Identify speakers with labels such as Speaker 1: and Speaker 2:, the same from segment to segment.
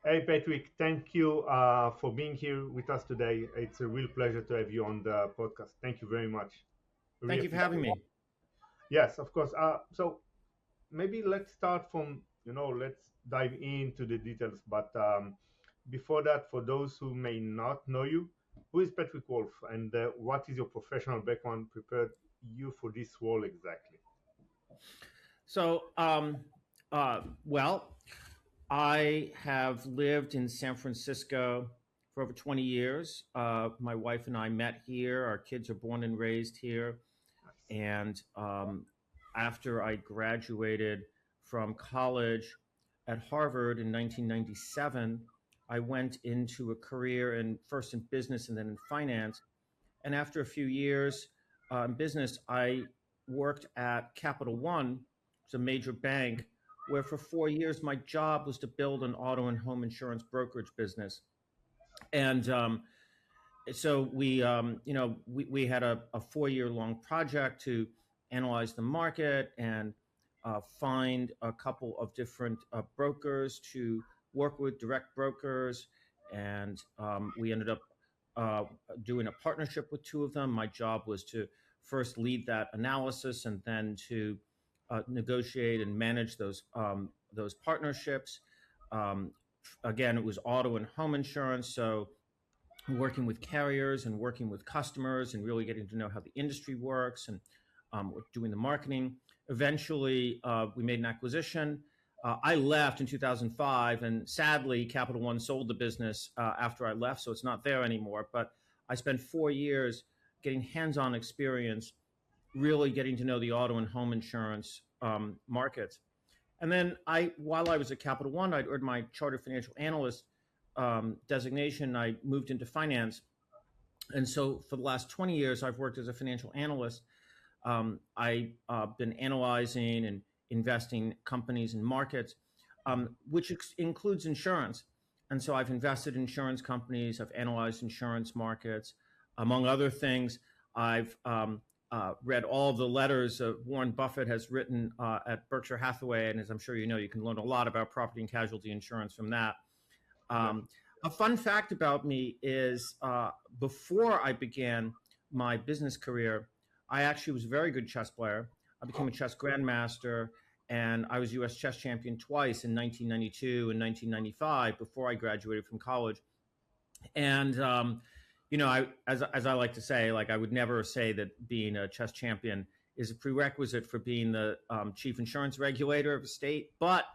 Speaker 1: Hey, Patrick, thank you for being here with us today. It's a real pleasure to have you on the podcast. Thank you very much. Really
Speaker 2: Thank you for
Speaker 1: appreciate
Speaker 2: having
Speaker 1: it.
Speaker 2: me.
Speaker 1: Yes, of course. So maybe let's start from, let's dive into the details. But before that, for those who may not know you, who is Patrick Wolff and what is your professional background prepared you for this role exactly?
Speaker 2: So, well, I have lived in San Francisco for over 20 years. My wife and I met here. Our kids are born and raised here.
Speaker 1: Nice.
Speaker 2: And after I graduated from college at Harvard in 1997, I went into a career in first in business and then in finance. And after a few years in business, I worked at Capital One, it's a major bank, where for 4 years my job was to build an auto and home insurance brokerage business. And so we had a 4 year long project to analyze the market and find a couple of different brokers to work with, direct brokers, and we ended up uh, doing a partnership with two of them. My job was to first lead that analysis and then to negotiate and manage those partnerships. Um, Again, it was auto and home insurance, so working with carriers and working with customers and really getting to know how the industry works and doing the marketing. Eventually, we made an acquisition. I left in 2005, and sadly, Capital One sold the business after I left, so it's not there anymore. But I spent 4 years getting hands-on experience, really getting to know the auto and home insurance markets. And then while I was at Capital One, I'd earned my chartered financial analyst designation. I moved into finance, and so for the last 20 years, I've worked as a financial analyst. I've been analyzing and investing companies and markets, which includes insurance. And so I've invested in insurance companies, I've analyzed insurance markets. Among other things, I've read all of the letters Warren Buffett has written at Berkshire Hathaway. And as I'm sure you know, you can learn a lot about property and casualty insurance from that. Um,
Speaker 1: Definitely.
Speaker 2: a fun fact about me is before I began my business career, I actually was a very good chess player. I became a chess grandmaster, and I was U.S. chess champion twice in 1992 and 1995 before I graduated from college. And as I like to say, like I would never say that being a chess champion is a prerequisite for being the chief insurance regulator of a state, but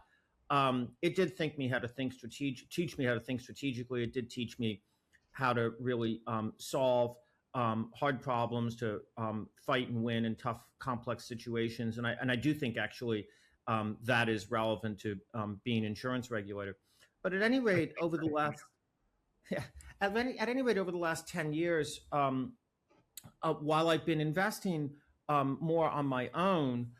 Speaker 2: it did teach me how to think strategically. It did teach me how to really solve hard problems, to fight and win in tough, complex situations, and I do think actually that is relevant to being an insurance regulator. But at any rate, over the last yeah, at any rate, over the last 10 years, while I've been investing more on my own,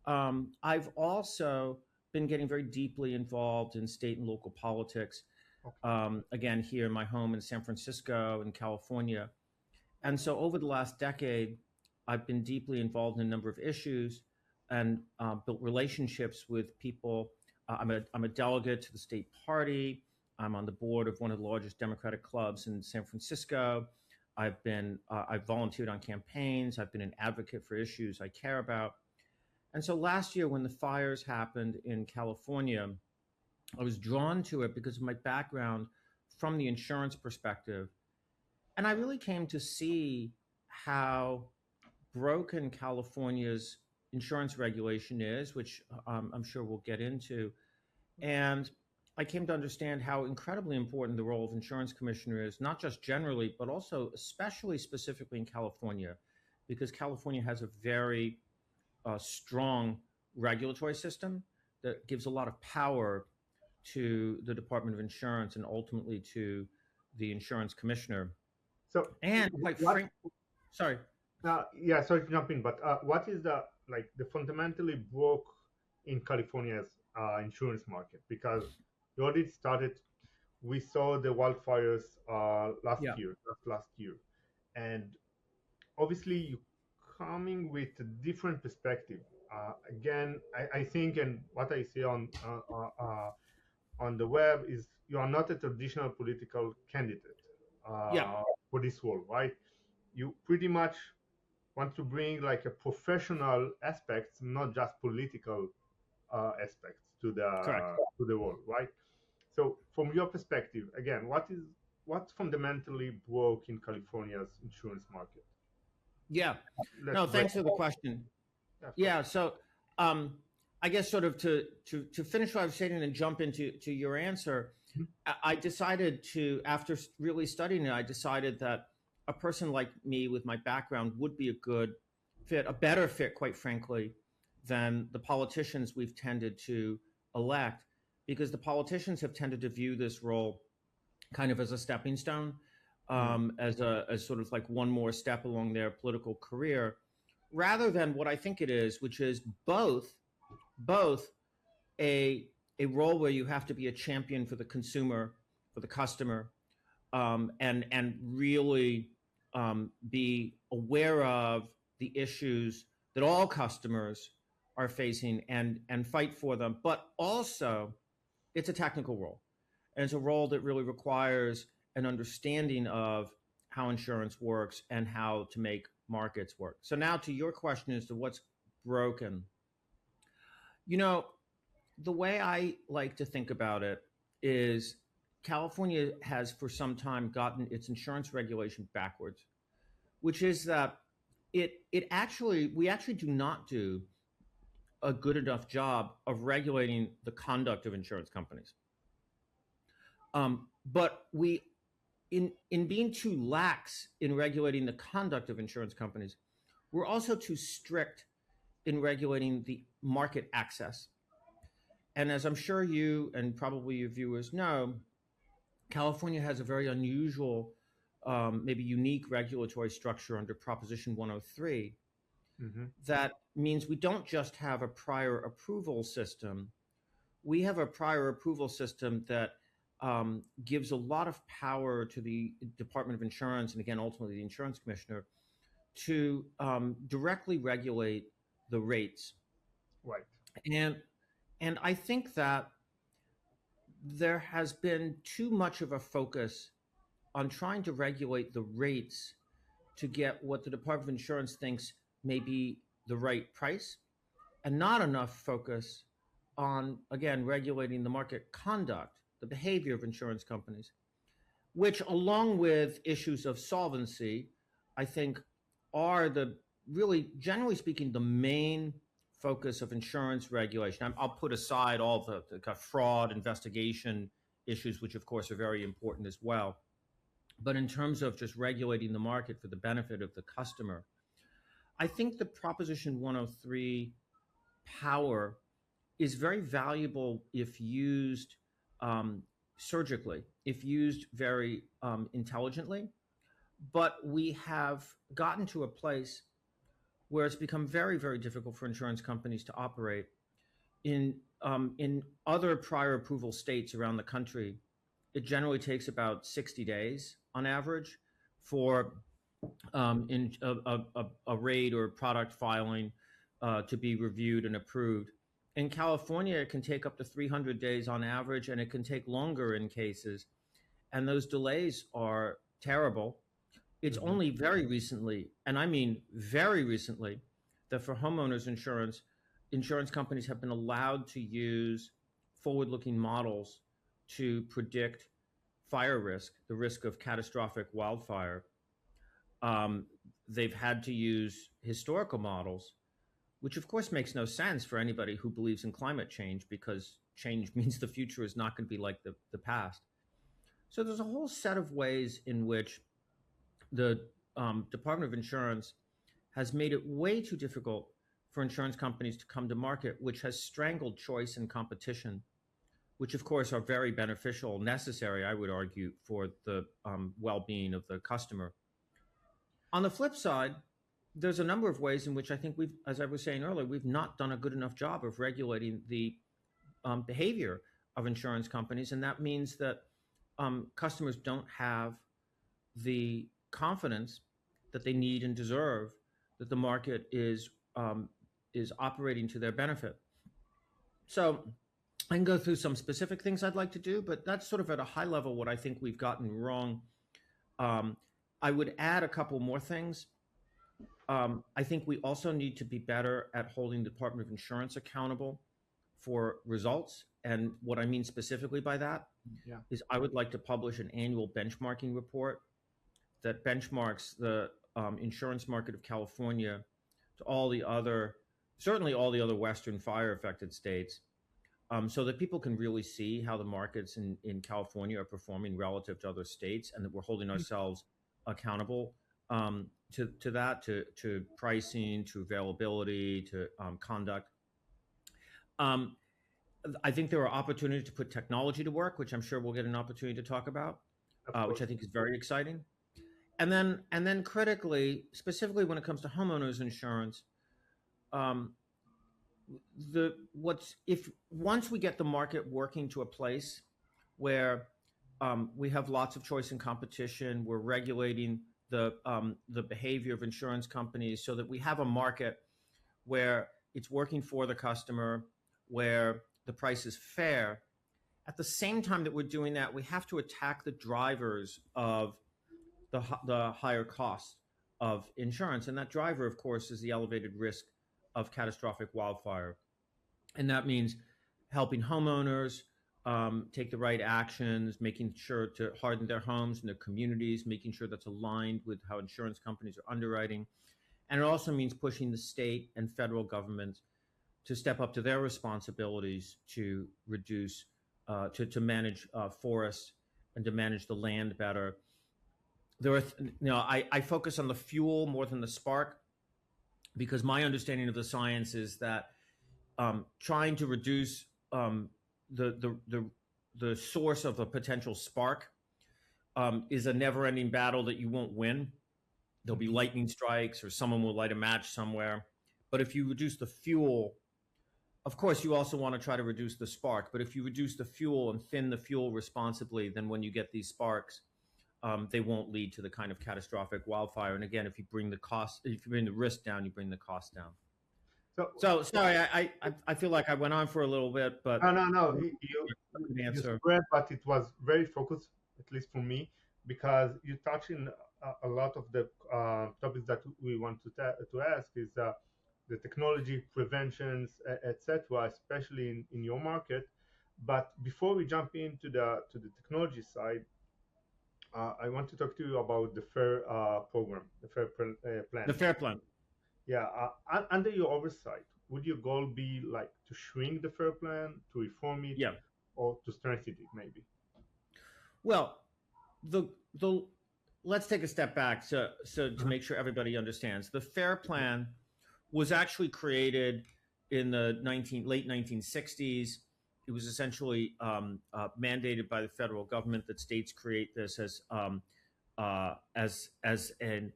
Speaker 2: I've also been getting very deeply involved in state and local politics.
Speaker 1: Okay.
Speaker 2: Again, here in my home in San Francisco in California. And so over the last decade, I've been deeply involved in a number of issues and built relationships with people. I'm a delegate to the state party. I'm on the board of one of the largest Democratic clubs in San Francisco. I've volunteered on campaigns. I've been an advocate for issues I care about. And so last year, when the fires happened in California, I was drawn to it because of my background from the insurance perspective. And I really came to see how broken California's insurance regulation is, which I'm sure we'll get into. And I came to understand how incredibly important the role of insurance commissioner is, not just generally, but also especially specifically in California, because California has a very strong regulatory system that gives a lot of power to the Department of Insurance and ultimately to the insurance commissioner.
Speaker 1: So,
Speaker 2: And quite
Speaker 1: what?
Speaker 2: frank, sorry.
Speaker 1: Yeah, sorry to jump in, but what is the fundamentally broke in California's insurance market? Because the audit started, we saw the wildfires
Speaker 2: Yeah.
Speaker 1: last year, and obviously you coming with a different perspective. Again, I think, and what I see on the web is you are not a traditional political candidate
Speaker 2: Yeah,
Speaker 1: for this role, right? You pretty much want to bring like a professional aspects, not just political aspects
Speaker 2: correct.
Speaker 1: to the role, right? So, from your perspective, again, what fundamentally broke in California's insurance market?
Speaker 2: Yeah.
Speaker 1: Let's
Speaker 2: No,
Speaker 1: break.
Speaker 2: thanks for the question.
Speaker 1: Yeah, of course.
Speaker 2: Yeah, so um, I guess sort of to finish what I was saying and jump into your answer,
Speaker 1: Mhm.
Speaker 2: I decided to, after really studying it, I decided that a person like me with my background would be a good fit, a better fit, quite frankly, than the politicians we've tended to elect, because the politicians have tended to view this role kind of as a stepping stone,
Speaker 1: Mm.
Speaker 2: as sort of like one more step along their political career, rather than what I think it is, which is both a role where you have to be a champion for the consumer, for the customer, and really be aware of the issues that all customers are facing and fight for them. But also, it's a technical role, and it's a role that really requires an understanding of how insurance works and how to make markets work. So now to your question as to what's broken. You know, the way I like to think about it is California has for some time gotten its insurance regulation backwards, which is that it actually we actually do not do a good enough job of regulating the conduct of insurance companies. But we in being too lax in regulating the conduct of insurance companies, we're also too strict in regulating the market access. And as I'm sure you and probably your viewers know, California has a very unusual, maybe unique regulatory structure under Proposition 103
Speaker 1: Mm-hmm.
Speaker 2: that means we don't just have a prior approval system, we have a prior approval system that gives a lot of power to the Department of Insurance and again, ultimately the insurance commissioner to directly regulate the rates.
Speaker 1: Right.
Speaker 2: And I think that there has been too much of a focus on trying to regulate the rates to get what the Department of Insurance thinks may be the right price, and not enough focus on, again, regulating the market conduct, the behavior of insurance companies, which, along with issues of solvency, I think are the really, generally speaking, the main focus of insurance regulation. I'll put aside all the kind of fraud investigation issues, which of course are very important as well. But in terms of just regulating the market for the benefit of the customer, I think the Proposition 103 power is very valuable if used surgically, if used very intelligently. But we have gotten to a place where it's become very, very difficult for insurance companies to operate in other prior approval states around the country. It generally takes about 60 days on average for in a rate or product filing to be reviewed and approved. In California, it can take up to 300 days on average, and it can take longer in cases. And those delays are terrible. It's
Speaker 1: Mm-hmm.
Speaker 2: only very recently, and I mean very recently, that for homeowners insurance, insurance companies have been allowed to use forward looking models to predict fire risk, the risk of catastrophic wildfire. Um, they've had to use historical models, which of course makes no sense for anybody who believes in climate change because change means the future is not going to be like the past. So there's a whole set of ways in which the Department of Insurance has made it way too difficult for insurance companies to come to market, which has strangled choice and competition, which of course are very beneficial, necessary, I would argue, for the well-being of the customer. On the flip side, there's a number of ways in which I think we've, as I was saying earlier, we've not done a good enough job of regulating the behavior of insurance companies, and that means that customers don't have the confidence that they need and deserve that the market is operating to their benefit. So I can go through some specific things I'd like to do, but that's sort of at a high level what I think we've gotten wrong. Um, I would add a couple more things. I think we also need to be better at holding the Department of Insurance accountable for results. And what I mean specifically by that
Speaker 1: Yeah.
Speaker 2: is I would like to publish an annual benchmarking report that benchmarks the insurance market of California to all the other, certainly all the other Western fire affected states, so that people can really see how the markets in California are performing relative to other states, and that we're holding ourselves accountable to that, to pricing, to availability, to conduct. Um, I think there are opportunities to put technology to work, which I'm sure we'll get an opportunity to talk about,
Speaker 1: Of
Speaker 2: which I
Speaker 1: course.
Speaker 2: think is very exciting. And then critically, specifically when it comes to homeowners insurance, um, the what's if once we get the market working to a place where we have lots of choice and competition, we're regulating the behavior of insurance companies so that we have a market where it's working for the customer, where the price is fair. At the same time that we're doing that, we have to attack the drivers of the higher costs of insurance. And that driver, of course, is the elevated risk of catastrophic wildfire. And that means helping homeowners take the right actions, making sure to harden their homes and their communities, making sure that's aligned with how insurance companies are underwriting. And it also means pushing the state and federal governments to step up to their responsibilities to reduce, to manage forests and to manage the land better. There are, I focus on the fuel more than the spark because my understanding of the science is that trying to reduce the source of a potential spark is a never-ending battle that you won't win. There'll be lightning strikes, or someone will light a match somewhere. But if you reduce the fuel, of course, you also want to try to reduce the spark. But if you reduce the fuel and thin the fuel responsibly, then when you get these sparks, they won't lead to the kind of catastrophic wildfire. And again, if you bring the risk down, you bring the cost down.
Speaker 1: So
Speaker 2: So sorry, I feel like I went on for a little bit, but
Speaker 1: no.
Speaker 2: good
Speaker 1: You
Speaker 2: answer.
Speaker 1: spread, but it was very focused, at least for me, because you touch in a lot of the topics that we want to ask is the technology, preventions, etc., especially in your market. But before we jump into the technology side, I want to talk to you about the FAIR program, the FAIR
Speaker 2: The
Speaker 1: plan.
Speaker 2: fair plan.
Speaker 1: Yeah, under your oversight, would your goal be like to shrink the FAIR plan, to reform it,
Speaker 2: Yeah.
Speaker 1: or to strengthen it, maybe?
Speaker 2: Well, the let's take a step back to
Speaker 1: Uh-huh.
Speaker 2: make sure everybody understands. The FAIR Plan was actually created in the late 1960s. It was essentially mandated by the federal government that states create this as an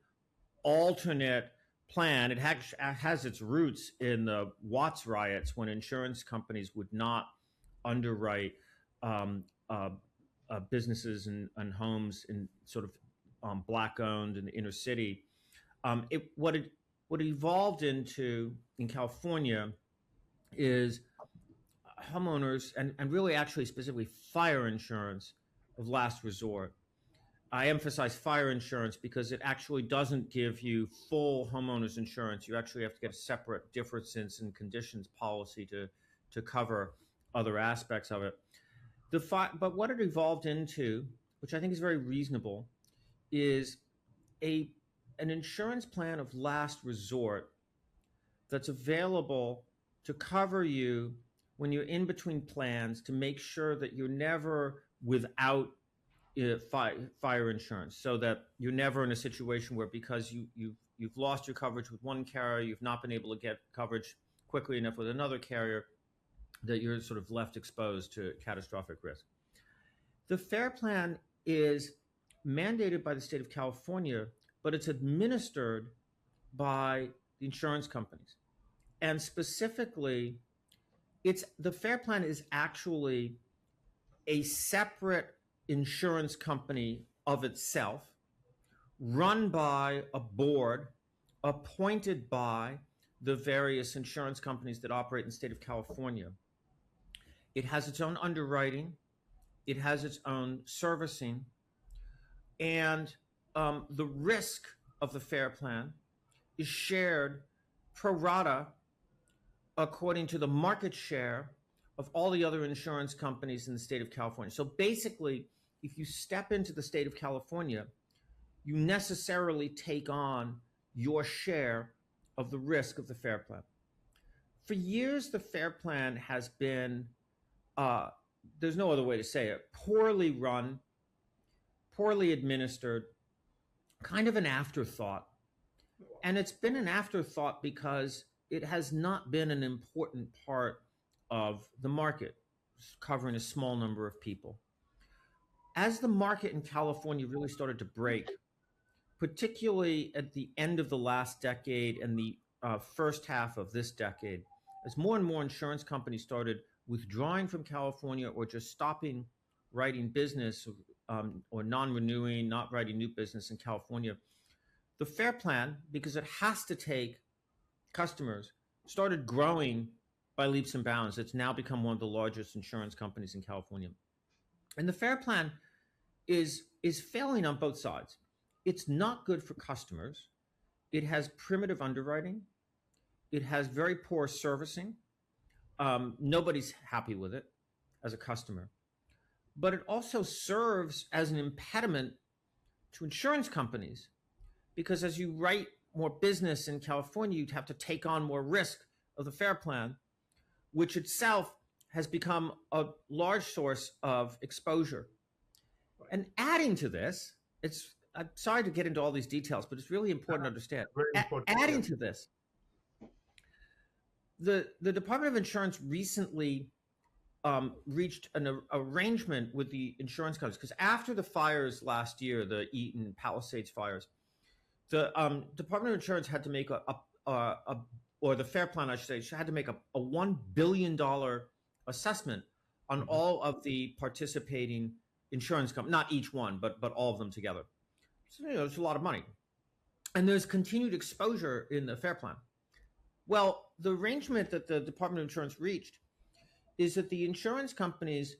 Speaker 2: alternate plan. It has its roots in the Watts riots when insurance companies would not underwrite um, uh, businesses and homes in sort of black owned in the inner city. What it evolved into in California is homeowners and really actually specifically fire insurance of last resort. I emphasize fire insurance because it actually doesn't give you full homeowners insurance. You actually have to get a separate differences and conditions policy to cover other aspects of it. But what it evolved into, which I think is very reasonable, is a an insurance plan of last resort that's available to cover you when you're in between plans to make sure that you're never without fire insurance, so that you're never in a situation where because you've lost your coverage with one carrier, you've not been able to get coverage quickly enough with another carrier, that you're sort of left exposed to catastrophic risk. The FAIR Plan is mandated by the state of California, but it's administered by the insurance companies. And specifically, the FAIR Plan is actually a separate insurance company of itself, run by a board appointed by the various insurance companies that operate in the state of California. It has its own underwriting. It has its own servicing. And the risk of the FAIR plan is shared pro rata according to the market share of all the other insurance companies in the state of California. So basically, if you step into the state of California, you necessarily take on your share of the risk of the FAIR plan. For years, the FAIR plan has been, there's no other way to say it, poorly run, poorly administered, kind of an afterthought. And it's been an afterthought because it has not been an important part of the market, covering a small number of people. As the market in California really started to break, particularly at the end of the last decade and the first half of this decade, as more and more insurance companies started withdrawing from California or just stopping writing business or non-renewing, not writing new business in California, the FAIR plan, because it has to take customers, started growing by leaps and bounds. It's now become one of the largest insurance companies in California. And the FAIR plan is failing on both sides. It's not good for customers. It has primitive underwriting. It has very poor servicing. Nobody's happy with it as a customer. But it also serves as an impediment to insurance companies, because as you write more business in California, you'd have to take on more risk of the FAIR plan, which itself has become a large source of exposure. And adding to this, I'm sorry to get into all these details, but it's really important to understand.
Speaker 1: Very important.
Speaker 2: Adding to this, the Department of Insurance recently reached an arrangement with the insurance companies, because after the fires last year, the Eaton Palisades fires, the Department of Insurance had to make or the FAIR plan, I should say, had to make a $1 billion assessment on all of the participating insurance companies, not each one, but all of them together. So, it's a lot of money. And there's continued exposure in the FAIR plan. Well, the arrangement that the Department of Insurance reached is that the insurance companies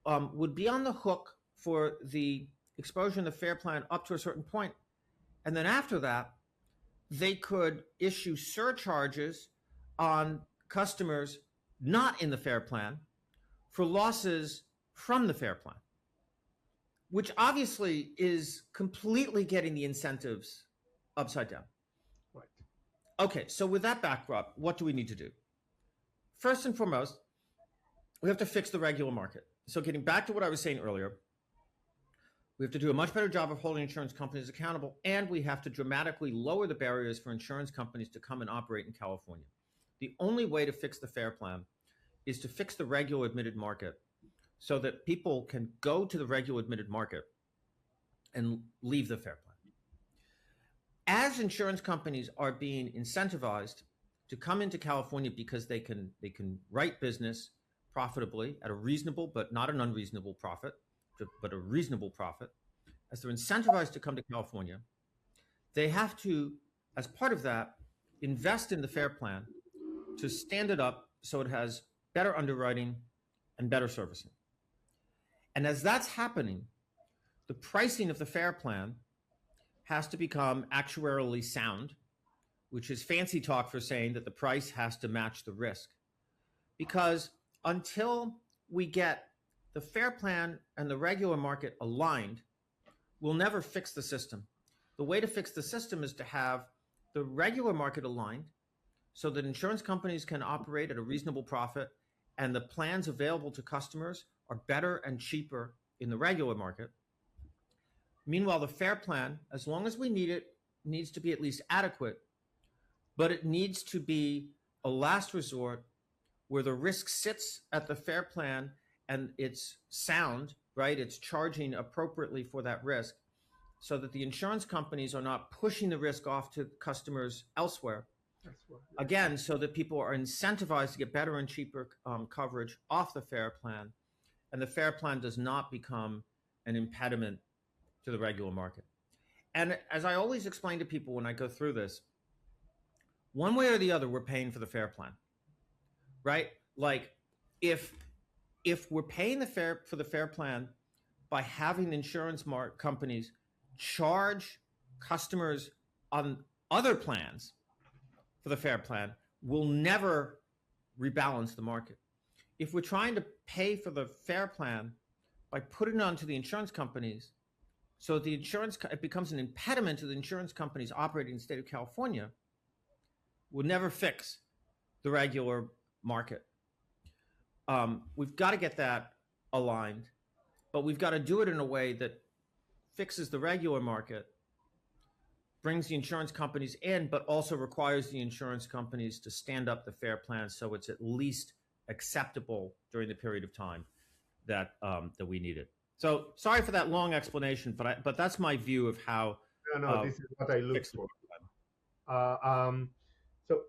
Speaker 2: would be on the hook for the exposure in the FAIR plan up to a certain point. And then after that, they could issue surcharges on customers not in the FAIR plan for losses from the FAIR plan, which obviously is completely getting the incentives upside down.
Speaker 1: Right.
Speaker 2: Okay, so with that backdrop, what do we need to do? First and foremost, we have to fix the regular market. So getting back to what I was saying earlier, we have to do a much better job of holding insurance companies accountable, and we have to dramatically lower the barriers for insurance companies to come and operate in California. The only way to fix the FAIR plan is to fix the regular admitted market so that people can go to the regular admitted market and leave the FAIR plan. As insurance companies are being incentivized to come into California because they can write business profitably at a reasonable but not an unreasonable profit, but a reasonable profit, as they're incentivized to come to California, they have to, as part of that, invest in the FAIR plan to stand it up so it has better underwriting and better servicing. And as that's happening, the pricing of the FAIR plan has to become actuarially sound, which is fancy talk for saying that the price has to match the risk. Because until we get the FAIR plan and the regular market aligned, we'll never fix the system. The way to fix the system is to have the regular market aligned so that insurance companies can operate at a reasonable profit and the plans available to customers are better and cheaper in the regular market. Meanwhile, the FAIR plan, as long as we need it, needs to be at least adequate, but it needs to be a last resort where the risk sits at the FAIR plan and it's sound, right? It's charging appropriately for that risk so that the insurance companies are not pushing the risk off to customers elsewhere. Again, so that people are incentivized to get better and cheaper coverage off the FAIR plan, and the FAIR plan does not become an impediment to the regular market. And as I always explain to people when I go through this, one way or the other, we're paying for the FAIR plan, right? Like if if we're paying the fare for the fare plan by having insurance companies charge customers on other plans for the fare plan, we'll never rebalance the market. If we're trying to pay for the fare plan by putting it onto the insurance companies, so the it becomes an impediment to the insurance companies operating in the state of California, we'll never fix the regular market. We've got to get that aligned, but we've got to do it in a way that fixes the regular market, brings the insurance companies in, but also requires the insurance companies to stand up the fare plan so it's at least acceptable during the period of time that that we need it. So sorry for that long explanation, but that's my view of how.
Speaker 1: No, this is what I look for. So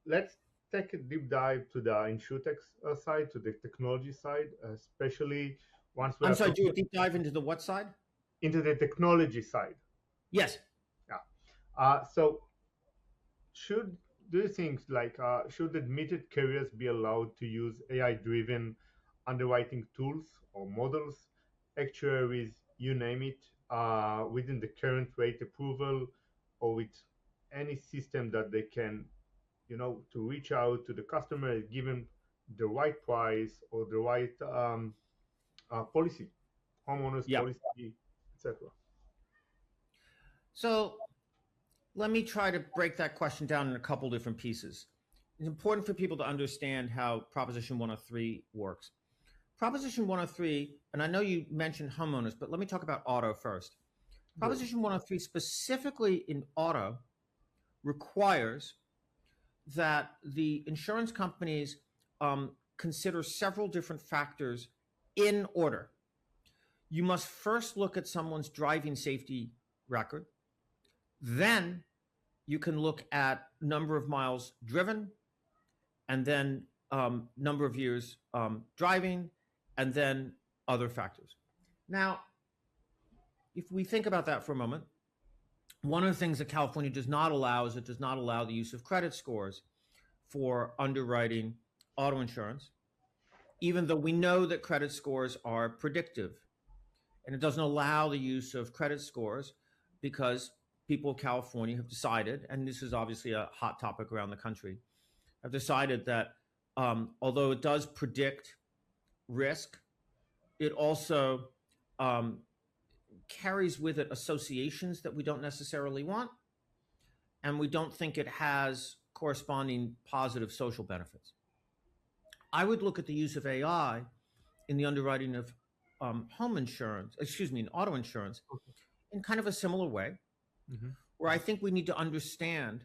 Speaker 1: let's take a deep dive to the insurtech side, to the technology side, especially once we.
Speaker 2: I'm sorry, do a deep dive into the what side?
Speaker 1: Into the technology side.
Speaker 2: Yes.
Speaker 1: Yeah. So do you think should admitted carriers be allowed to use AI-driven underwriting tools or models, actuaries, you name it, within the current rate approval, or with any system that they can, to reach out to the customer, give them the right price or the right policy, homeowners policy, etc.
Speaker 2: So let me try to break that question down in a couple different pieces. It's important for people to understand how Proposition 103 works. Proposition 103, and I know you mentioned homeowners, but let me talk about auto first. Proposition 103 specifically in auto requires that the insurance companies consider several different factors in order. You must first look at someone's driving safety record. Then you can look at number of miles driven, and then number of years driving, and then other factors. Now, if we think about that for a moment, one of the things that California does not allow is it does not allow the use of credit scores for underwriting auto insurance, even though we know that credit scores are predictive. And it doesn't allow the use of credit scores because people of California have decided, and this is obviously a hot topic around the country, have decided that although it does predict risk, it also carries with it associations that we don't necessarily want, and we don't think it has corresponding positive social benefits. I would look at the use of AI in the underwriting of auto insurance in kind of a similar way, where I think we need to understand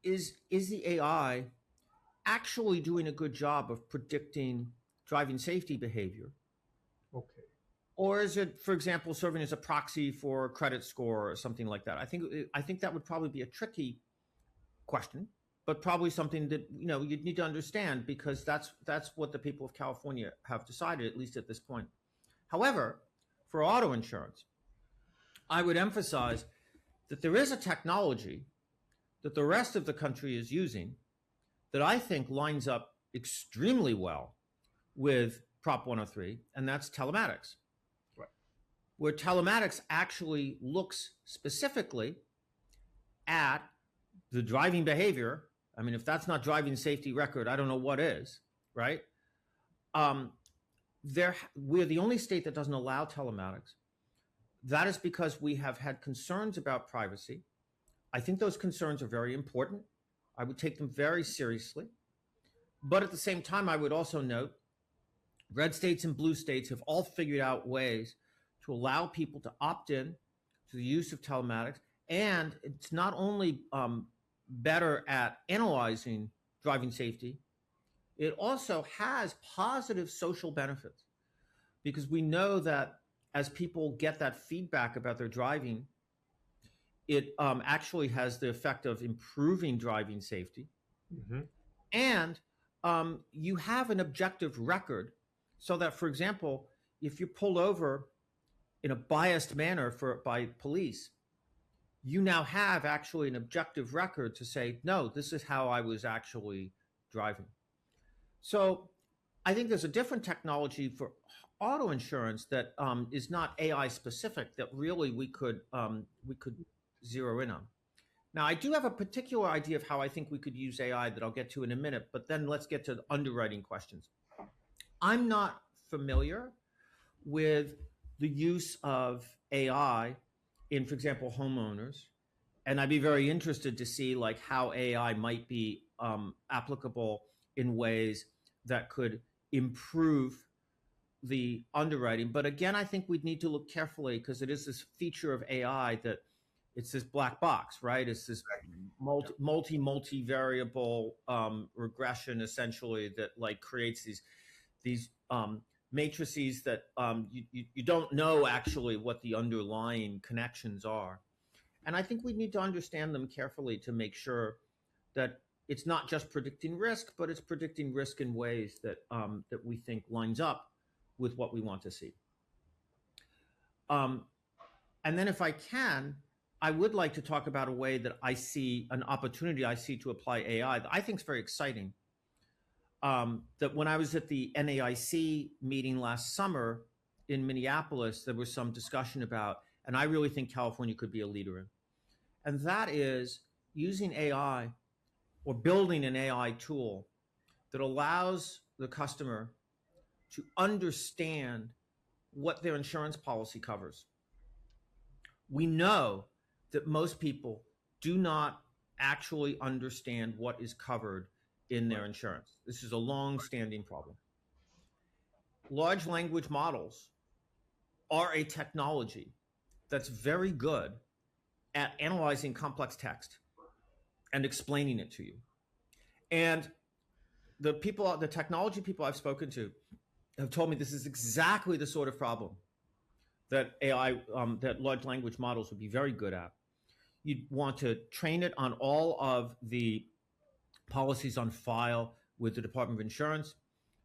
Speaker 2: is the AI actually doing a good job of predicting driving safety behavior?
Speaker 1: Okay.
Speaker 2: Or is it, for example, serving as a proxy for a credit score or something like that? I think that would probably be a tricky question, but probably something that you'd need to understand, because that's what the people of California have decided, at least at this point. However, for auto insurance, I would emphasize that there is a technology that the rest of the country is using that I think lines up extremely well with Prop 103, and that's telematics.
Speaker 1: Right.
Speaker 2: Where telematics actually looks specifically at the driving behavior. I mean, if that's not driving safety record, I don't know what is, right? We're the only state that doesn't allow telematics. That is because we have had concerns about privacy. I think those concerns are very important. I would take them very seriously. But at the same time, I would also note red states and blue states have all figured out ways to allow people to opt in to the use of telematics. And it's not only better at analyzing driving safety, it also has positive social benefits, because we know that as people get that feedback about their driving, it actually has the effect of improving driving safety. And you have an objective record, so that, for example, if you're pulled over in a biased manner by police, you now have actually an objective record to say, no, this is how I was actually driving. So I think there's a different technology for auto insurance that is not AI specific that really we could zero in on. Now, I do have a particular idea of how I think we could use AI that I'll get to in a minute, but then let's get to the underwriting questions. I'm not familiar with the use of AI in, for example, homeowners, and I'd be very interested to see like how AI might be applicable in ways that could improve the underwriting. But again, I think we'd need to look carefully because it is this feature of AI that it's this black box, right? It's this multivariable regression essentially that like creates these matrices that you don't know actually what the underlying connections are. And I think we need to understand them carefully to make sure that it's not just predicting risk, but it's predicting risk in ways that we think lines up with what we want to see. And then if I can, I would like to talk about a way that I see an opportunity I see to apply AI that I think is very exciting. That when I was at the NAIC meeting last summer in Minneapolis, there was some discussion about, and I really think California could be a leader in, and that is using AI or building an AI tool that allows the customer to understand what their insurance policy covers. We know that most people do not actually understand what is covered in their insurance. This is a long-standing problem. Large language models are a technology that's very good at analyzing complex text and explaining it to you. And the technology people I've spoken to have told me this is exactly the sort of problem that that large language models would be very good at. You'd want to train it on all of the policies on file with the Department of Insurance.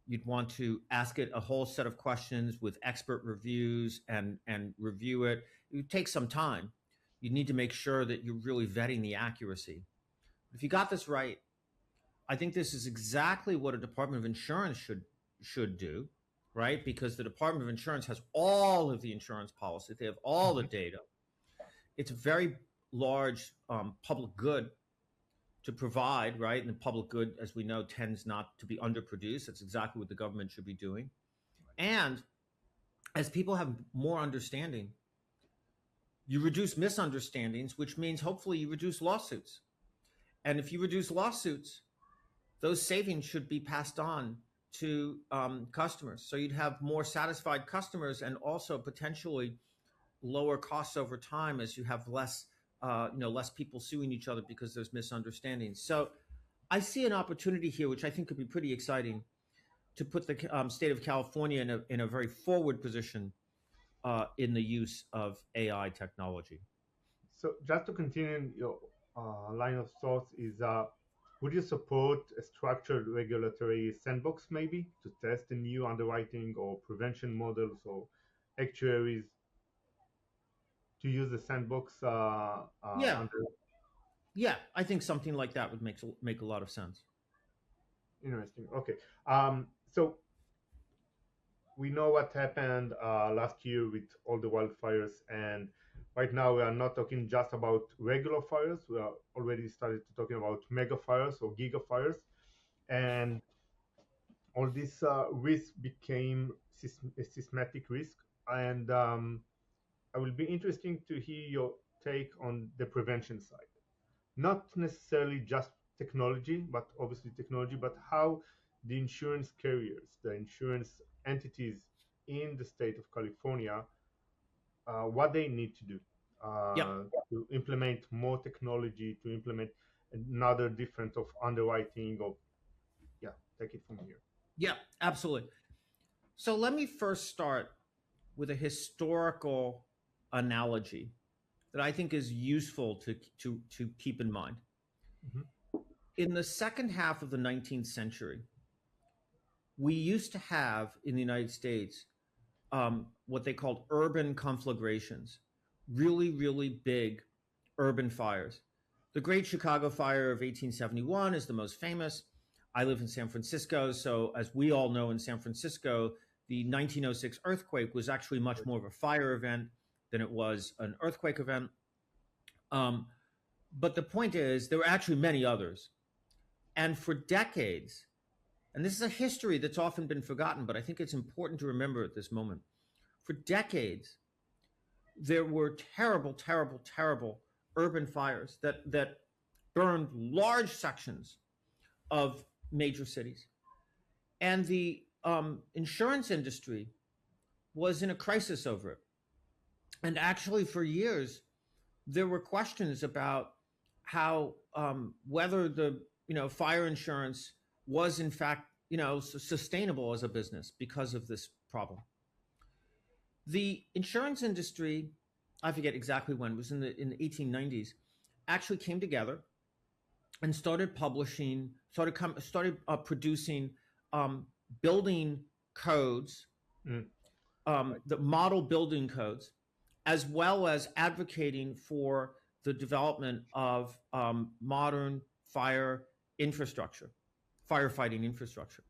Speaker 2: You'd want to ask it a whole set of questions with expert reviews and review it. It would take some time. You need to make sure that you're really vetting the accuracy. If you got this right, I think this is exactly what a Department of Insurance should do, right? Because the Department of Insurance has all of the insurance policies. They have all the data. It's a very large public good to provide, right? And the public good, as we know, tends not to be underproduced. That's exactly what the government should be doing. And as people have more understanding, you reduce misunderstandings, which means hopefully you reduce lawsuits. And if you reduce lawsuits, those savings should be passed on to customers. So you'd have more satisfied customers and also potentially lower costs over time as you have less people suing each other because there's misunderstandings. So I see an opportunity here, which I think could be pretty exciting, to put the state of California in a very forward position in the use of AI technology.
Speaker 1: So just to continue your line of thoughts is, would you support a structured regulatory sandbox maybe to test the new underwriting or prevention models or actuaries to use the sandbox
Speaker 2: Yeah,
Speaker 1: under?
Speaker 2: yeah, I think something like that would make a lot of sense.
Speaker 1: Interesting. Okay. So we know what happened last year with all the wildfires, and right now we are not talking just about regular fires. We are already started to talking about mega fires or giga fires, and all this risk became a systematic risk. And I will be interesting to hear your take on the prevention side, not necessarily just technology, but obviously technology, but how the insurance carriers, the insurance entities in the state of California, what they need to do
Speaker 2: Yep.
Speaker 1: to implement more technology, to implement another different of underwriting, or yeah, take it from here.
Speaker 2: Yeah, absolutely. So let me first start with a historical analogy that I think is useful to keep in mind.
Speaker 1: Mhm.
Speaker 2: In the second half of the 19th century, we used to have in the United States what they called urban conflagrations, really, really big urban fires. The Great Chicago Fire of 1871 is the most famous. I live in San Francisco, so as we all know in San Francisco, the 1906 earthquake was actually much more of a fire event than it was an earthquake event. Um, but the point is, there were actually many others. And for decades, and this is a history that's often been forgotten, but I think it's important to remember at this moment. For decades, there were terrible, terrible, terrible urban fires that burned large sections of major cities. And the insurance industry was in a crisis over it. And actually, for years, there were questions about how whether the fire insurance was in fact sustainable as a business because of this problem. The insurance industry, I forget exactly when, it was in the 1890s, actually came together and started publishing, started producing building codes,
Speaker 1: Mm.
Speaker 2: the model building codes, as well as advocating for the development of modern fire infrastructure, firefighting infrastructure.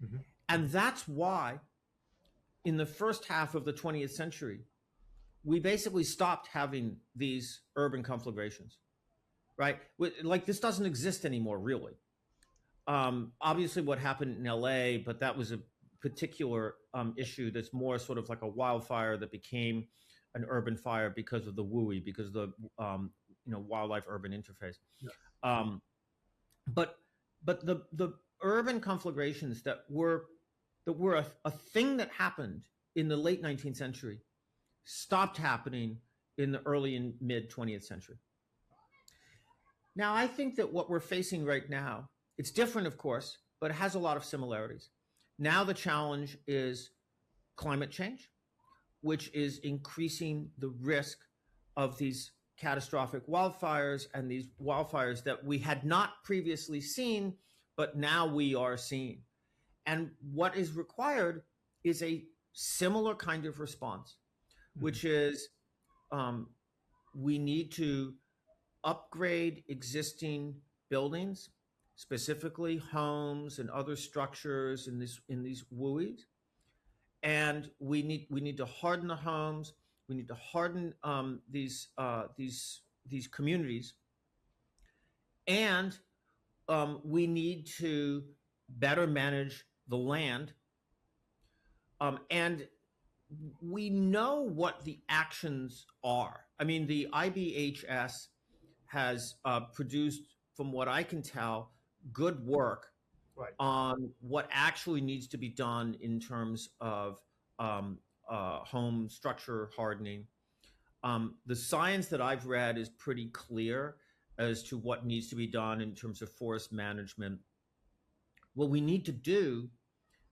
Speaker 1: Mhm.
Speaker 2: And that's why in the first half of the 20th century, we basically stopped having these urban conflagrations, right? Like this doesn't exist anymore, really. Obviously, what happened in LA, but that was a particular issue that's more sort of like a wildfire that became an urban fire because of the WUI, because of the wildlife urban interface.
Speaker 1: Yes.
Speaker 2: Um, but the urban conflagrations that were a thing that happened in the late 19th century stopped happening in the early and mid 20th century. Now, I think that what we're facing right now, it's different, of course, but it has a lot of similarities. Now the challenge is climate change, which is increasing the risk of these catastrophic wildfires, and these wildfires that we had not previously seen, but now we are seeing. And what is required is a similar kind of response, which is we need to upgrade existing buildings, specifically homes and other structures in these WUIs. And we need to harden the homes. We need to harden these communities, and we need to better manage the land. And we know what the actions are. I mean, the IBHS has produced, from what I can tell, good work
Speaker 1: Right.
Speaker 2: on what actually needs to be done in terms of home structure hardening. The science that I've read is pretty clear as to what needs to be done in terms of forest management. What we need to do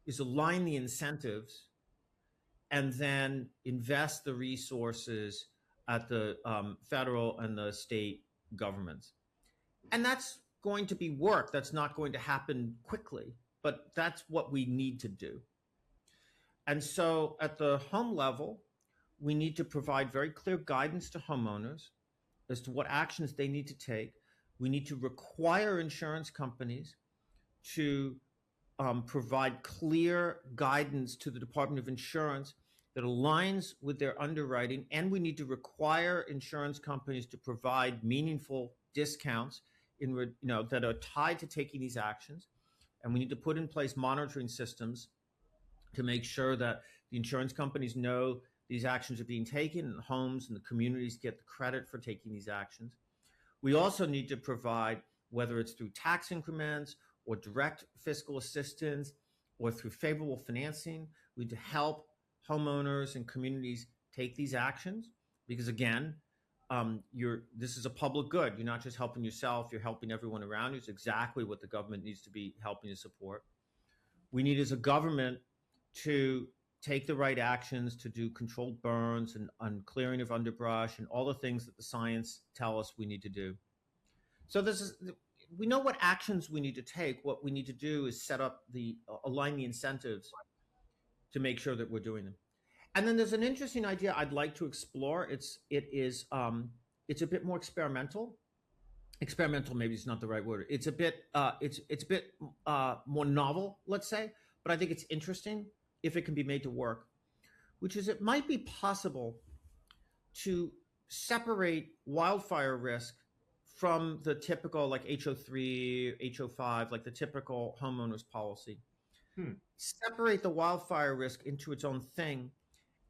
Speaker 2: is align the incentives and then invest the resources at the federal and the state governments. And that's going to be work. That's not going to happen quickly, but that's what we need to do. And so at the home level, we need to provide very clear guidance to homeowners as to what actions they need to take. We need to require insurance companies to provide clear guidance to the Department of Insurance that aligns with their underwriting, and we need to require insurance companies to provide meaningful discounts that are tied to taking these actions. And we need to put in place monitoring systems to make sure that the insurance companies know these actions are being taken, and the homes and the communities get the credit for taking these actions. We also need to provide, whether it's through tax increments or direct fiscal assistance or through favorable financing, we need to help homeowners and communities take these actions, because again, this is a public good. You're not just helping yourself, you're helping everyone around you. It's exactly what the government needs to be helping to support. We need, as a government, to take the right actions to do controlled burns and clearing of underbrush and all the things that the science tell us we need to do. So we know what actions we need to take. What we need to do is align the incentives to make sure that we're doing them. And then there's an interesting idea I'd like to explore. It's a bit more experimental, experimental maybe is not the right word. It's a bit it's a bit more novel, let's say, but I think it's interesting if it can be made to work, which is it might be possible to separate wildfire risk from the typical like HO3, HO5, like the typical homeowners policy.
Speaker 1: Hmm.
Speaker 2: Separate the wildfire risk into its own thing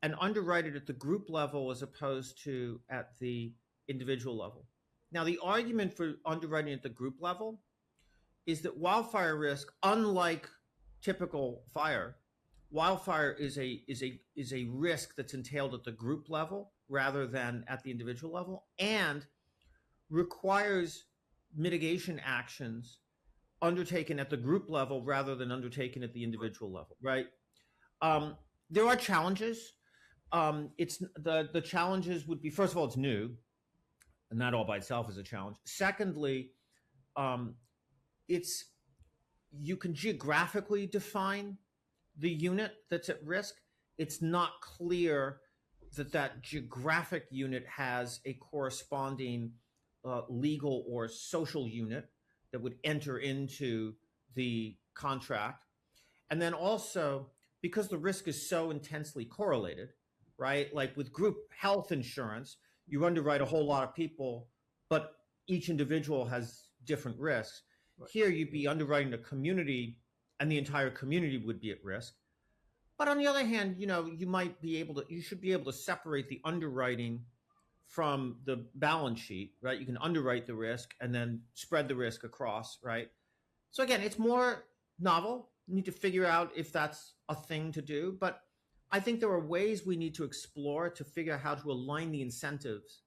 Speaker 2: and underwrite it at the group level as opposed to at the individual level. Now, the argument for underwriting at the group level is that wildfire risk, unlike typical fire, wildfire is a risk that's entailed at the group level rather than at the individual level, and requires mitigation actions undertaken at the group level rather than undertaken at the individual level. Right? Um, there are challenges. It's the challenges would be, first of all, it's new, and that all by itself is a challenge. Secondly, um, it's you can geographically define the unit that's at risk. It's not clear that that geographic unit has a corresponding legal or social unit that would enter into the contract. And then also, because the risk is so intensely correlated, right? Like with group health insurance, you underwrite a whole lot of people, but each individual has different risks.
Speaker 1: Right.
Speaker 2: Here, you'd be underwriting a community, and the entire community would be at risk. But on the other hand, you should be able to separate the underwriting from the balance sheet, right? You can underwrite the risk and then spread the risk across, right? So again, it's more novel. You need to figure out if that's a thing to do. But I think there are ways we need to explore to figure out how to align the incentives.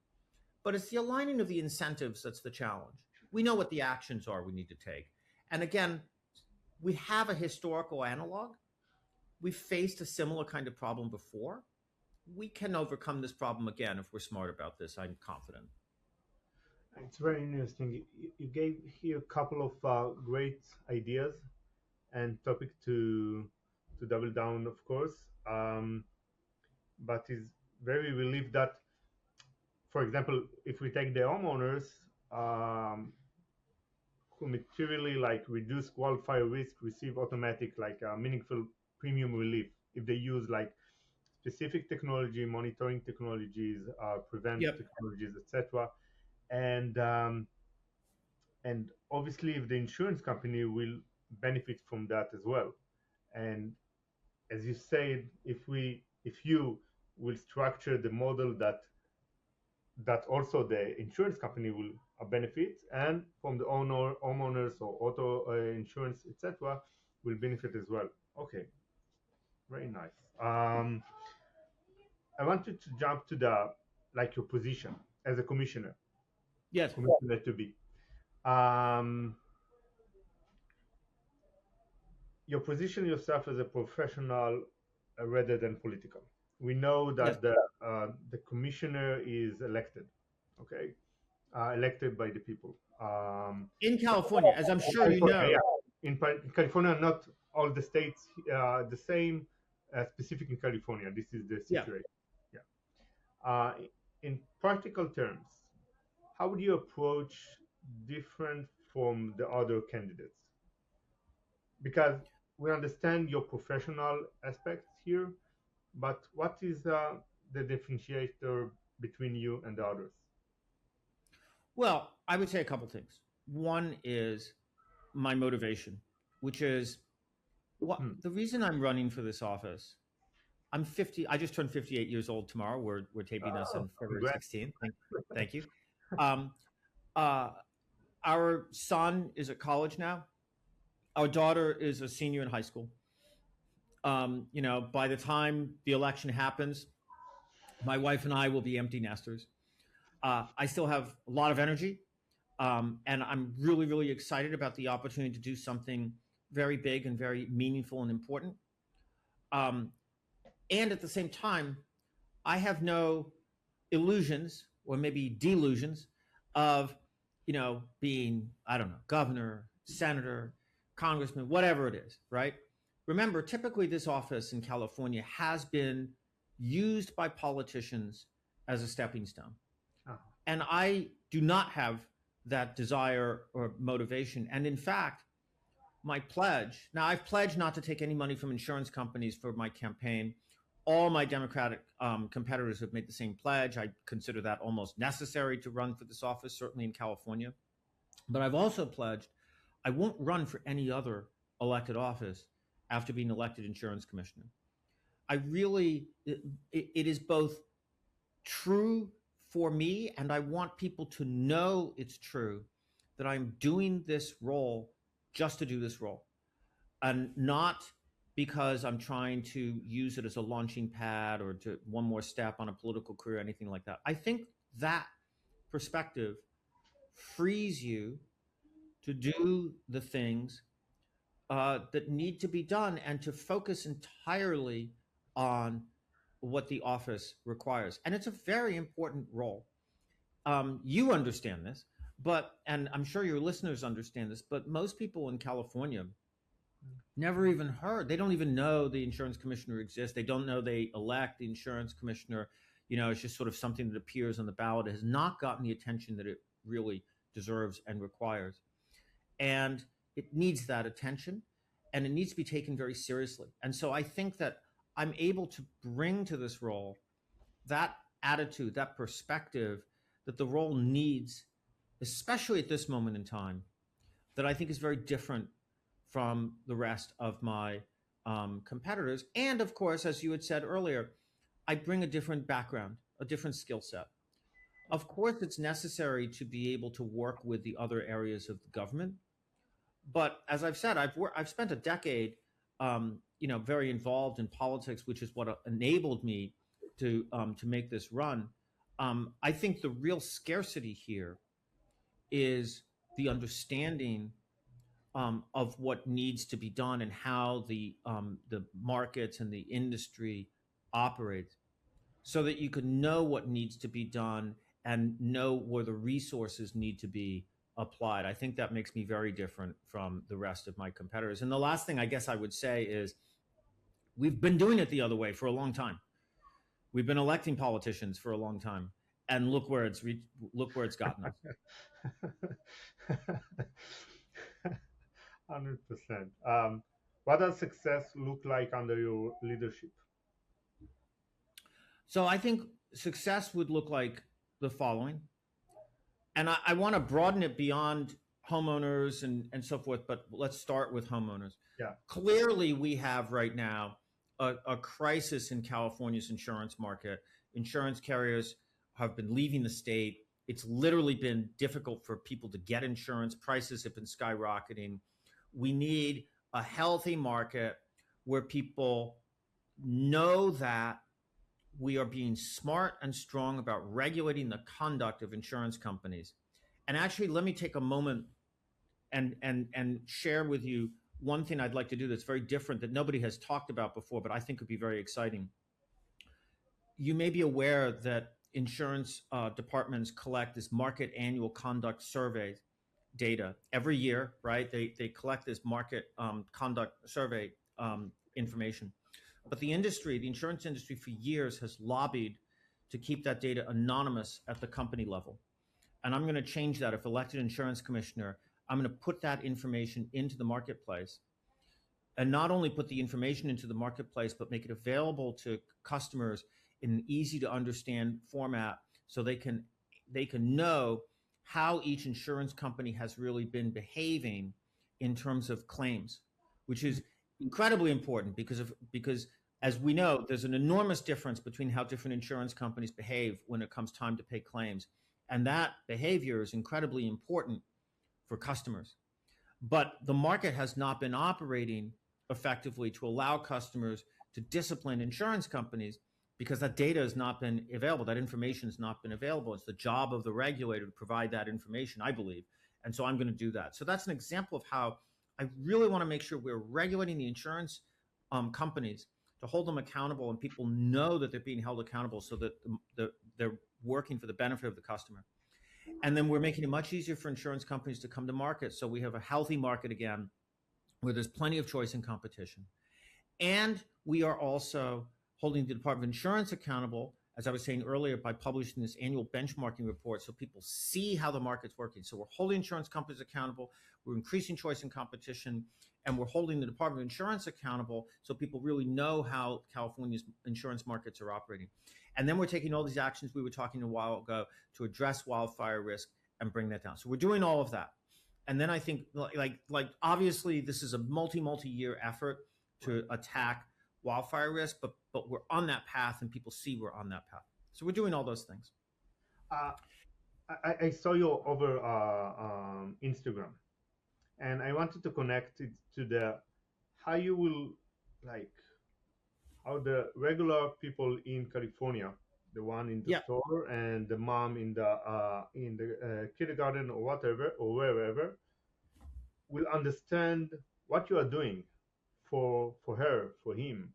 Speaker 2: But it's the aligning of the incentives that's the challenge. We know what the actions are we need to take. And again, we have a historical analog. We've faced a similar kind of problem before. We can overcome this problem again if we're smart about this. I'm confident.
Speaker 1: It's very interesting. You gave here a couple of great ideas and topic to double down, of course. But is very relieved that, for example, if we take the homeowners who materially like reduce wildfire risk receive automatic like meaningful premium relief if they use like specific technology, monitoring technologies, prevent
Speaker 2: Yep.
Speaker 1: technologies, etc. And and obviously, if the insurance company will benefit from that as well. And as you said, if you will structure the model that also the insurance company will benefit, and from the homeowners or auto insurance, etc., will benefit as well. Okay, very nice. I wanted to jump to the like your position as a
Speaker 2: Yes.
Speaker 1: commissioner to be. Um, you position yourself as a professional rather than political. We know
Speaker 2: Yes.
Speaker 1: that the commissioner is elected, okay, elected by the people.
Speaker 2: In California, as I'm
Speaker 1: In
Speaker 2: sure you
Speaker 1: California,
Speaker 2: know.
Speaker 1: yeah. In California, not all the states the same. Specific in California, this is the
Speaker 2: Yeah.
Speaker 1: situation. Yeah. Uh, in practical terms, how would you approach different from the other candidates? Because we understand your professional aspects here, but what is the differentiator between you and the others?
Speaker 2: Well, I would say a couple things. One is my motivation, which is what
Speaker 1: Hmm.
Speaker 2: the reason I'm running for this office. I'm 50. I just turned 58 years old tomorrow. We're taping this
Speaker 1: Oh,
Speaker 2: on February
Speaker 1: congrats.
Speaker 2: 16th. Thank you. Um, uh, our son is at college now. Our daughter is a senior in high school. By the time the election happens, my wife and I will be empty nesters. I still have a lot of energy, and I'm really, really excited about the opportunity to do something very big and very meaningful and important. Um, and at the same time, I have no illusions or maybe delusions of, being, I don't know, governor, senator, congressman, whatever it is, right? Remember, typically this office in California has been used by politicians as a stepping stone.
Speaker 1: Ah,
Speaker 2: And I do not have that desire or motivation. And in fact, my pledge, now I've pledged not to take any money from insurance companies for my campaign. All my Democratic competitors have made the same pledge. I consider that almost necessary to run for this office, certainly in California. But I've also pledged I won't run for any other elected office after being elected insurance commissioner. I really, it is both true for me, and I want people to know it's true, that I'm doing this role just to do this role, and not because I'm trying to use it as a launching pad or to one more step on a political career or anything like that. I think that perspective frees you to do the things that need to be done and to focus entirely on what the office requires. And it's a very important role. You understand this, and I'm sure your listeners understand this, but most people in California never even heard. They don't even know the insurance commissioner exists. They don't know they elect the insurance commissioner. It's just sort of something that appears on the ballot. It has not gotten the attention that it really deserves and requires. And it needs that attention, and it needs to be taken very seriously. And so I think that I'm able to bring to this role that attitude, that perspective that the role needs, especially at this moment in time, that I think is very different from the rest of my competitors. And of course, as you had said earlier, I bring a different background, a different skill set. Of course, it's necessary to be able to work with the other areas of the government. But as I've said, I've spent a decade, very involved in politics, which is what enabled me to make this run. I think the real scarcity here is the understanding of what needs to be done and how the markets and the industry operates, so that you can know what needs to be done and know where the resources need to be applied. I think that makes me very different from the rest of my competitors. And the last thing I guess I would say is we've been doing it the other way for a long time. We've been electing politicians for a long time, and look where it's gotten us.
Speaker 1: 100%. What does success look like under your leadership?
Speaker 2: So I think success would look like the following. And I want to broaden it beyond homeowners and so forth, but let's start with homeowners.
Speaker 1: Yeah.
Speaker 2: Clearly, we have right now a crisis in California's insurance market. Insurance carriers have been leaving the state. It's literally been difficult for people to get insurance. Prices have been skyrocketing. We need a healthy market where people know that we are being smart and strong about regulating the conduct of insurance companies. And actually, let me take a moment and share with you one thing I'd like to do that's very different, that nobody has talked about before, but I think would be very exciting. You may be aware that insurance departments collect this market annual conduct survey data every year, right? They collect this market conduct survey information. But the insurance industry for years has lobbied to keep that data anonymous at the company level. And I'm going to change that. If elected insurance commissioner, I'm going to put that information into the marketplace, and not only put the information into the marketplace, but make it available to customers in an easy to understand format, so they can know how each insurance company has really been behaving in terms of claims, which is incredibly important because as we know, there's an enormous difference between how different insurance companies behave when it comes time to pay claims. And that behavior is incredibly important for customers. But the market has not been operating effectively to allow customers to discipline insurance companies, because that data has not been available. That information has not been available. It's the job of the regulator to provide that information, I believe. And so I'm going to do that. So that's an example of how I really want to make sure we're regulating the insurance companies to hold them accountable, and people know that they're being held accountable, so that they're working for the benefit of the customer. And then we're making it much easier for insurance companies to come to market, so we have a healthy market again, where there's plenty of choice and competition. And we are also holding the Department of Insurance accountable as I was saying earlier, by publishing this annual benchmarking report so people see how the market's working. So we're holding insurance companies accountable, we're increasing choice and competition, and we're holding the Department of Insurance accountable so people really know how California's insurance markets are operating. And then we're taking all these actions we were talking a while ago to address wildfire risk and bring that down. So we're doing all of that. And then I think, like obviously, this is a multi-year effort to attack wildfire risk, but we're on that path, and people see we're on that path. So we're doing all those things.
Speaker 1: Uh, I saw you over Instagram, and I wanted to connect it to the how you will like how the regular people in California, the one in the
Speaker 2: Yeah.
Speaker 1: store and the mom in the kindergarten or whatever or wherever, will understand what you are doing for her, for him,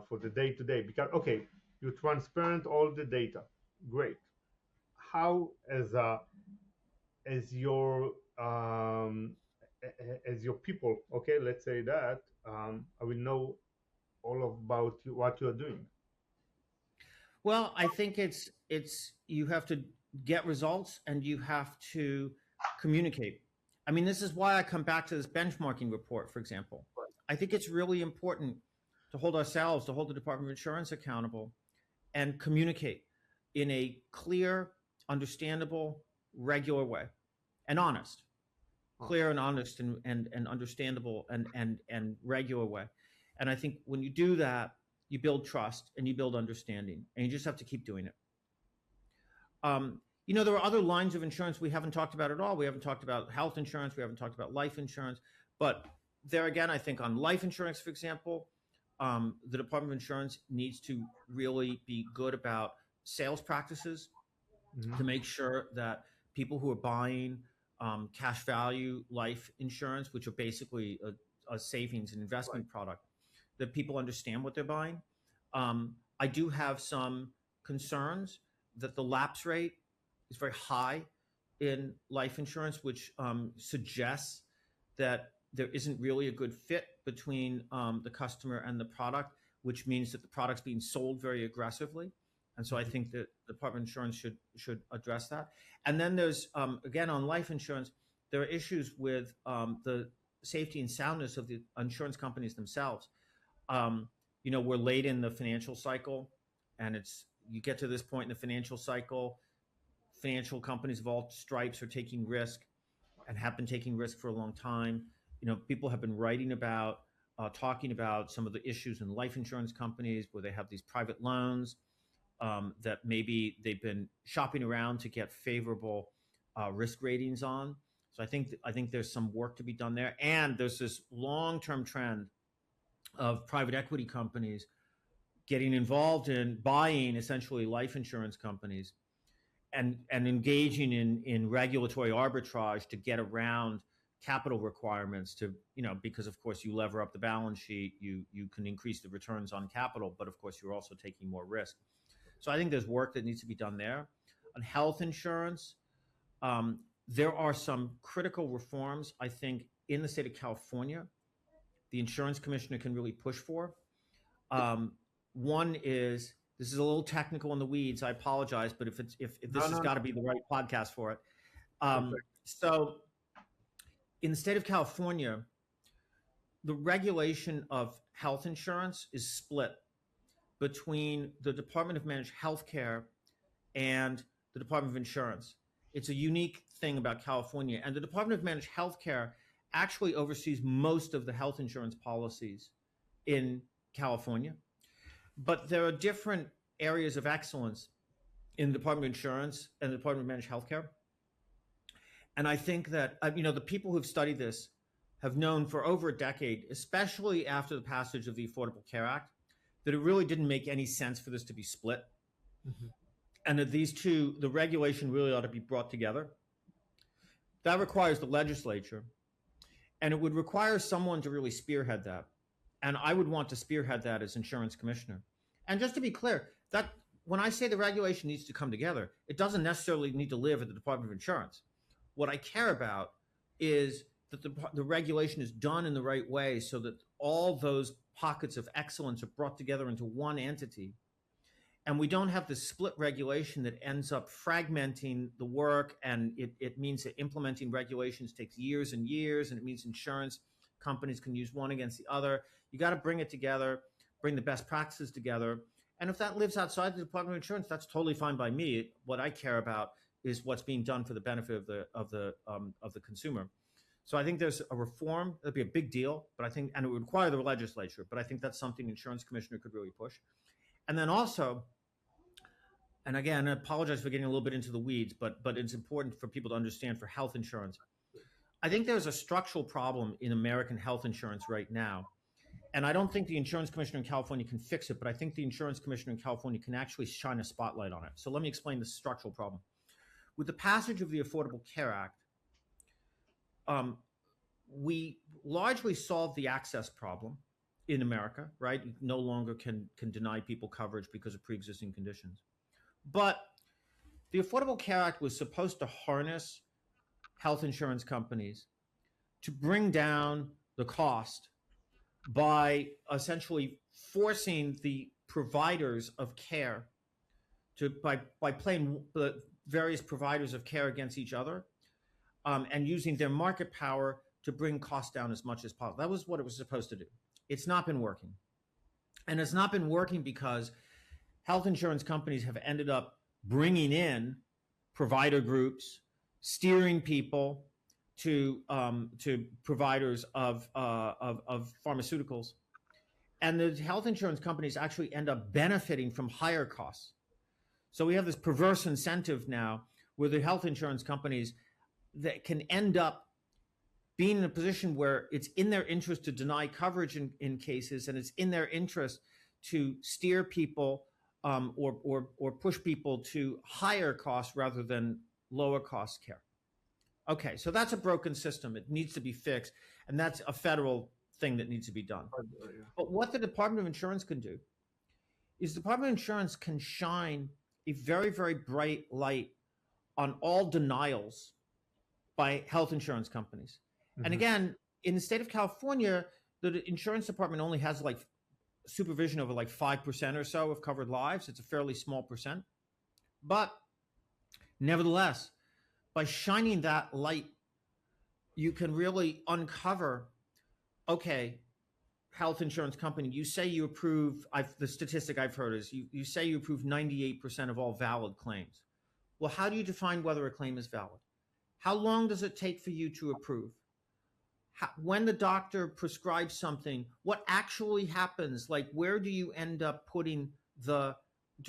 Speaker 1: for the day to day. Because okay, you're transparent all the data, great. How as your as your people, okay, let's say that I will know all about you, what you are doing.
Speaker 2: Well, I think it's you have to get results and you have to communicate. I mean, this is why I come back to this benchmarking report, for example. I think it's really important to hold ourselves, to hold the Department of Insurance accountable and communicate in a clear, understandable, regular way and honest. Clear and honest and understandable and regular way. And I think when you do that, you build trust and you build understanding, and you just have to keep doing it. There are other lines of insurance we haven't talked about at all. We haven't talked about health insurance. We haven't talked about life insurance. But there again, I think on life insurance, for example, the Department of Insurance needs to really be good about sales practices to make sure that people who are buying cash value life insurance, which are basically a savings and investment product, that people understand what they're buying. I do have some concerns that the lapse rate is very high in life insurance, which suggests that there isn't really a good fit between the customer and the product, which means that the product's being sold very aggressively. And so I think that the Department of Insurance should address that. And then there's, again, on life insurance, there are issues with the safety and soundness of the insurance companies themselves. We're late in the financial cycle, and you get to this point in the financial cycle, financial companies of all stripes are taking risk and have been taking risk for a long time. People have been writing about, talking about some of the issues in life insurance companies where they have these private loans that maybe they've been shopping around to get favorable risk ratings on. So I think there's some work to be done there. And there's this long-term trend of private equity companies getting involved in buying essentially life insurance companies and engaging in regulatory arbitrage to get around capital requirements because of course you lever up the balance sheet, you can increase the returns on capital, but of course you're also taking more risk. So I think there's work that needs to be done there. On health insurance, there are some critical reforms, I think, in the state of California the insurance commissioner can really push for. One is, this is a little technical in the weeds, I apologize, but if this has got to be the right podcast for it. So in the state of California, the regulation of health insurance is split between the Department of Managed Healthcare and the Department of Insurance. It's a unique thing about California. And the Department of Managed Healthcare actually oversees most of the health insurance policies in California. But there are different areas of excellence in the Department of Insurance and the Department of Managed Healthcare. And I think that, the people who've studied this have known for over a decade, especially after the passage of the Affordable Care Act, that it really didn't make any sense for this to be split. And that the regulation really ought to be brought together. That requires the legislature, and it would require someone to really spearhead that. And I would want to spearhead that as insurance commissioner. And just to be clear, that when I say the regulation needs to come together, it doesn't necessarily need to live at the Department of Insurance. What I care about is that the regulation is done in the right way so that all those pockets of excellence are brought together into one entity. and we don't have the split regulation that ends up fragmenting the work, and it means that implementing regulations takes years and years, and it means insurance companies can use one against the other. You got to bring it together, bring the best practices together, and if that lives outside the Department of Insurance, that's totally fine by me. What I care about is what's being done for the benefit of the consumer. So I think there's a reform. That'd be a big deal, but I think, and it would require the legislature, but I think that's something the insurance commissioner could really push. And then also, and again, I apologize for getting a little bit into the weeds, but it's important for people to understand for health insurance. I think there's a structural problem in American health insurance right now. And I don't think the insurance commissioner in California can fix it, but I think the insurance commissioner in California can actually shine a spotlight on it. So let me explain the structural problem. With the passage of the Affordable Care Act, we largely solved the access problem in America, right? You no longer can deny people coverage because of pre-existing conditions. But the Affordable Care Act was supposed to harness health insurance companies to bring down the cost by essentially forcing the providers of care to, by playing the various providers of care against each other, and using their market power to bring costs down as much as possible. That was what it was supposed to do. It's not been working. And it's not been working because health insurance companies have ended up bringing in provider groups, steering people to providers of pharmaceuticals, and the health insurance companies actually end up benefiting from higher costs. So we have this perverse incentive now where the health insurance companies that can end up being in a position where it's in their interest to deny coverage in cases, and it's in their interest to steer people or push people to higher costs rather than lower cost care. Okay, so that's a broken system. It needs to be fixed, and that's a federal thing that needs to be done. But what the Department of Insurance can do is the Department of Insurance can shine a very, very bright light on all denials by health insurance companies. Mm-hmm. And again, in the state of California, the insurance department only has like supervision over like 5% or so of covered lives. It's a fairly small percent. But nevertheless, by shining that light, you can really uncover, okay, health insurance company, you say you approve, the statistic I've heard is you say you approve 98% of all valid claims. Well, how do you define whether a claim is valid? How long does it take for you to approve? When the doctor prescribes something, what actually happens? Like, where do you end up putting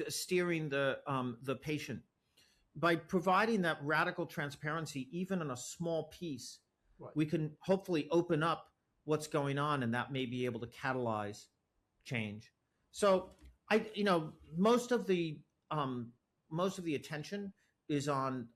Speaker 2: steering the patient? By providing that radical transparency, even in a small piece, right, we can hopefully open up what's going on, and that may be able to catalyze change. So most of the attention is on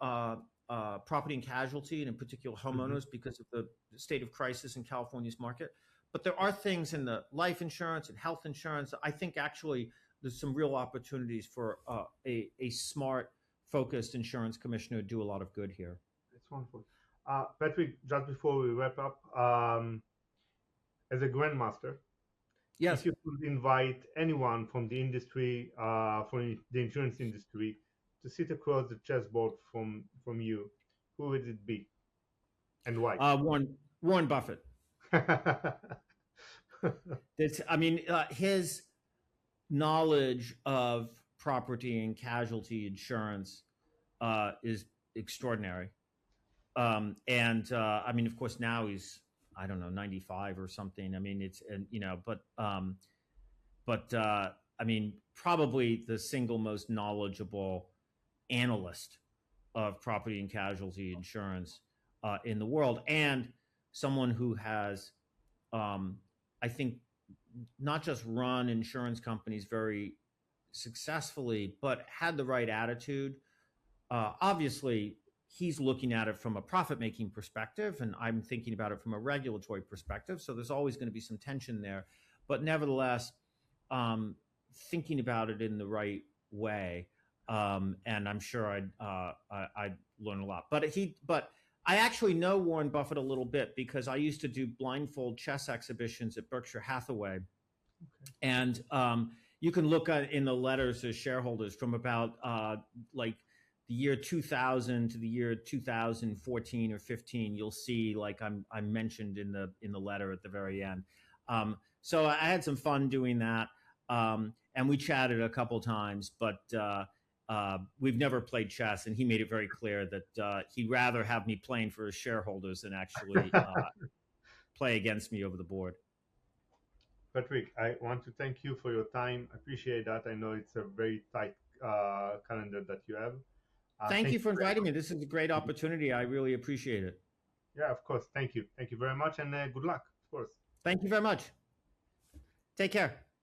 Speaker 2: property and casualty, and in particular homeowners, mm-hmm, because of the state of crisis in California's market. But there are things in the life insurance and health insurance. I think actually there's some real opportunities for a smart, focused insurance commissioner to do a lot of good here.
Speaker 1: That's wonderful. Patrick, just before we wrap up, as a grandmaster,
Speaker 2: yes,
Speaker 1: if you could invite anyone from the industry, from the insurance industry, to sit across the chessboard from you, who would it be, and why?
Speaker 2: Warren Buffett. His knowledge of property and casualty insurance is extraordinary. Of course, now he's, I don't know, 95 or something. Probably the single most knowledgeable analyst of property and casualty insurance in the world, and someone who has, I think, not just run insurance companies very successfully, but had the right attitude. Obviously, he's looking at it from a profit-making perspective, and I'm thinking about it from a regulatory perspective. So there's always going to be some tension there, but nevertheless, thinking about it in the right way. And I'm sure I'd learn a lot. But I actually know Warren Buffett a little bit because I used to do blindfold chess exhibitions at Berkshire Hathaway, okay, and You can look in the letters to shareholders from about like the year 2000 to the year 2014 or 15. You'll see like I'm mentioned in the letter at the very end. So I had some fun doing that, and we chatted a couple times, but we've never played chess, and he made it very clear that he'd rather have me playing for his shareholders than actually play against me over the board.
Speaker 1: Patrick, I want to thank you for your time. I appreciate that. I know it's a very tight calendar that you have.
Speaker 2: Thank
Speaker 1: Thank
Speaker 2: you
Speaker 1: you
Speaker 2: for
Speaker 1: very
Speaker 2: inviting
Speaker 1: much.
Speaker 2: me. This is a great opportunity. I really appreciate it.
Speaker 1: Yeah, of course. Thank you. Thank you very much, and good luck, of course.
Speaker 2: Thank you very much. Take care.